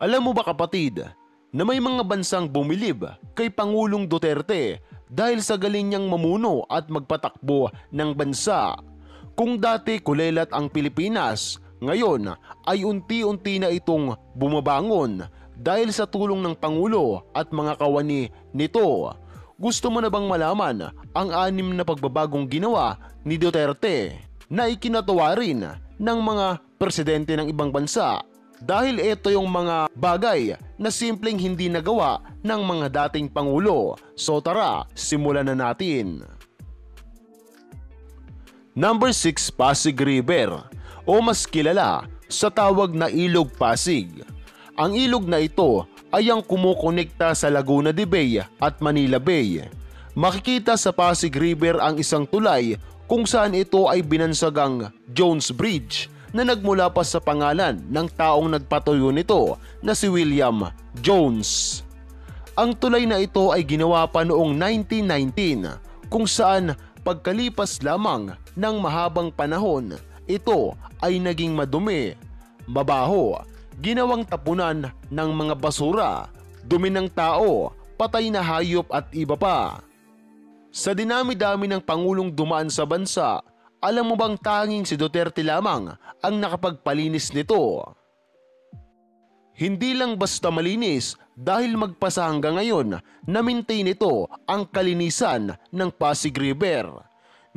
Alam mo ba kapatid, na may mga bansang bumilib kay Pangulong Duterte dahil sa galing niyang mamuno at magpatakbo ng bansa. Kung dati kulelat ang Pilipinas, ngayon ay unti-unti na itong bumabangon dahil sa tulong ng Pangulo at mga kawani nito. Gusto mo na bang malaman ang 6 na pagbabagong ginawa ni Duterte na ikinatuwa rin ng mga presidente ng ibang bansa? Dahil ito yung mga bagay na simpleng hindi nagawa ng mga dating Pangulo. So tara, simulan na natin. Number 6, Pasig River o mas kilala sa tawag na Ilog Pasig. Ang ilog na ito ay ang kumukonekta sa Laguna de Bay at Manila Bay. Makikita sa Pasig River ang isang tulay kung saan ito ay binansagang Jones Bridge na nagmula pa sa pangalan ng taong nagpatuyo nito na si William Jones. Ang tulay na ito ay ginawa pa noong 1919 kung saan pagkalipas lamang ng mahabang panahon, ito ay naging madumi, mabaho, ginawang tapunan ng mga basura, dumi ng tao, patay na hayop at iba pa. Sa dinami-dami ng pangulong dumaan sa bansa, alam mo bang tanging si Duterte lamang ang nakapagpalinis nito? Hindi lang basta malinis dahil magpasa hanggang ngayon na maintain ito ang kalinisan ng Pasig River.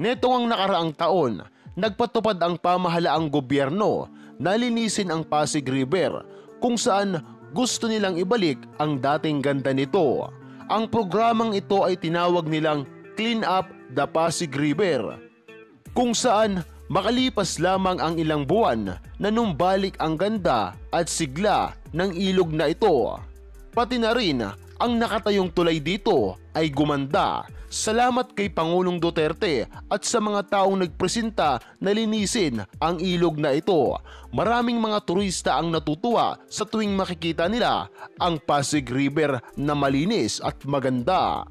Neto ang nakaraang taon, nagpatupad ang pamahalaang gobyerno na linisin ang Pasig River kung saan gusto nilang ibalik ang dating ganda nito. Ang programang ito ay tinawag nilang Clean Up the Pasig River, kung saan makalipas lamang ang ilang buwan na numbalik ang ganda at sigla ng ilog na ito. Pati na rin ang nakatayong tulay dito ay gumanda. Salamat kay Pangulong Duterte at sa mga taong nagpresenta na linisin ang ilog na ito. Maraming mga turista ang natutuwa sa tuwing makikita nila ang Pasig River na malinis at maganda.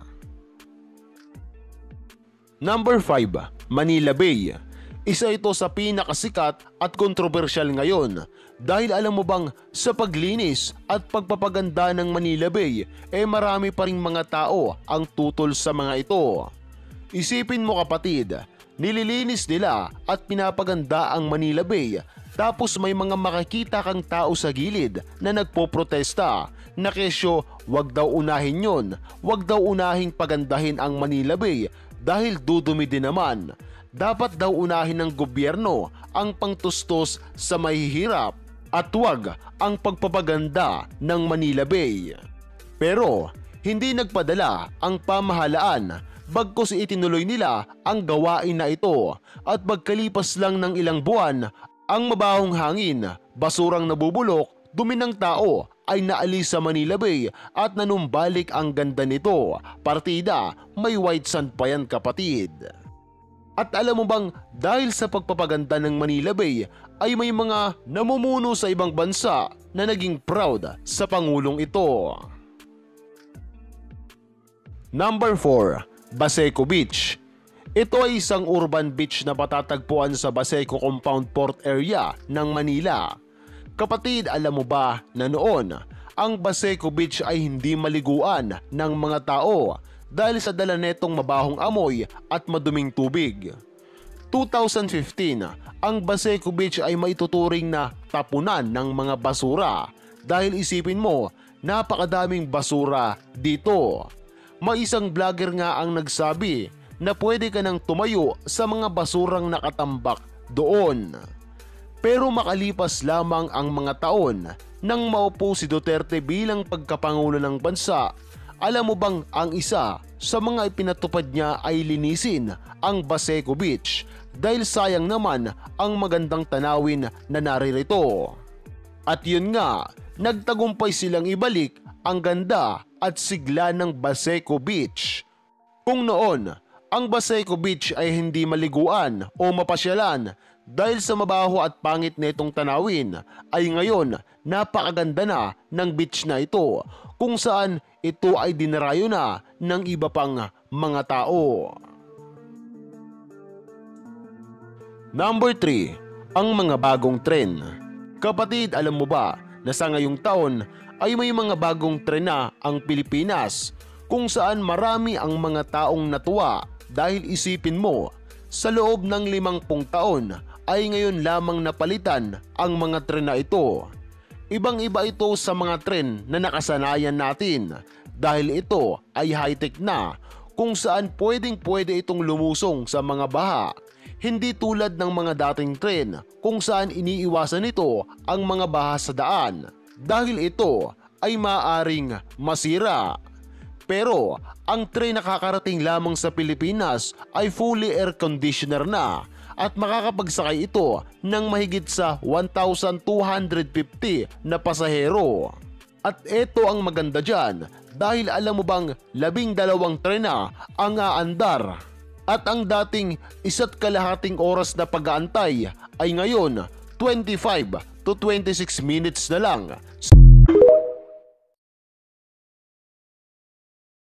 Number 5, Manila Bay. Isa ito sa pinakasikat at kontrobersyal ngayon dahil alam mo bang sa paglinis at pagpapaganda ng Manila Bay marami pa ring mga tao ang tutol sa mga ito. Isipin mo kapatid, nililinis nila at pinapaganda ang Manila Bay tapos may mga makikita kang tao sa gilid na nagpoprotesta na kesyo wag daw unahin yon, wag daw unahing pagandahin ang Manila Bay dahil dudumi din naman. Dapat daw unahin ng gobyerno ang pangtustos sa mahihirap at huwag ang pagpapaganda ng Manila Bay. Pero hindi nagpadala ang pamahalaan bagkus itinuloy nila ang gawain na ito at pagkalipas lang ng ilang buwan, ang mabahong hangin, basurang nabubulok, dumi ng tao ay naalis sa Manila Bay at nanumbalik ang ganda nito. Partida, may white sand pa yan kapatid. At alam mo bang dahil sa pagpapaganda ng Manila Bay ay may mga namumuno sa ibang bansa na naging proud sa Pangulong ito. Number 4, Baseco Beach. Ito ay isang urban beach na patatagpuan sa Baseco Compound Port Area ng Manila. Kapatid, alam mo ba na noon ang Baseco Beach ay hindi maliguan ng mga tao dahil sa dala netong mabahong amoy at maduming tubig. 2015, ang Baseco Beach ay maituturing na tapunan ng mga basura dahil isipin mo, napakadaming basura dito. May isang vlogger nga ang nagsabi na pwede ka nang tumayo sa mga basurang nakatambak doon. Pero makalipas lamang ang mga taon nang maupo si Duterte bilang pagkapangulo ng bansa, alam mo bang ang isa sa mga ipinatupad niya ay linisin ang Baseco Beach dahil sayang naman ang magandang tanawin na naririto. At yun nga, nagtagumpay silang ibalik ang ganda at sigla ng Baseco Beach. Kung noon, ang Baseco Beach ay hindi maliguan o mapasyalan dahil sa mabaho at pangit netong tanawin, ay ngayon napakaganda na ng beach na ito kung saan ito ay dinarayo na ng iba pang mga tao. Number 3, ang mga bagong trend. Kapatid, alam mo ba na sa ngayong taon ay may mga bagong tren na ang Pilipinas kung saan marami ang mga taong natuwa dahil isipin mo, sa loob ng 50 taon ay ngayon lamang napalitan ang mga tren na ito. Ibang-iba ito sa mga tren na nakasanayan natin dahil ito ay high-tech na kung saan pwedeng-pwede itong lumusong sa mga baha. Hindi tulad ng mga dating tren kung saan iniiwasan nito ang mga baha sa daan dahil ito ay maaaring masira. Pero ang tren na kakarating lamang sa Pilipinas ay fully air conditioner na at makakapagsakay ito ng mahigit sa 1,250 na pasahero. At ito ang maganda dyan dahil alam mo bang 12 tren na ang aandar at ang dating 1.5 oras na pag-aantay ay ngayon 25 to 26 minutes na lang.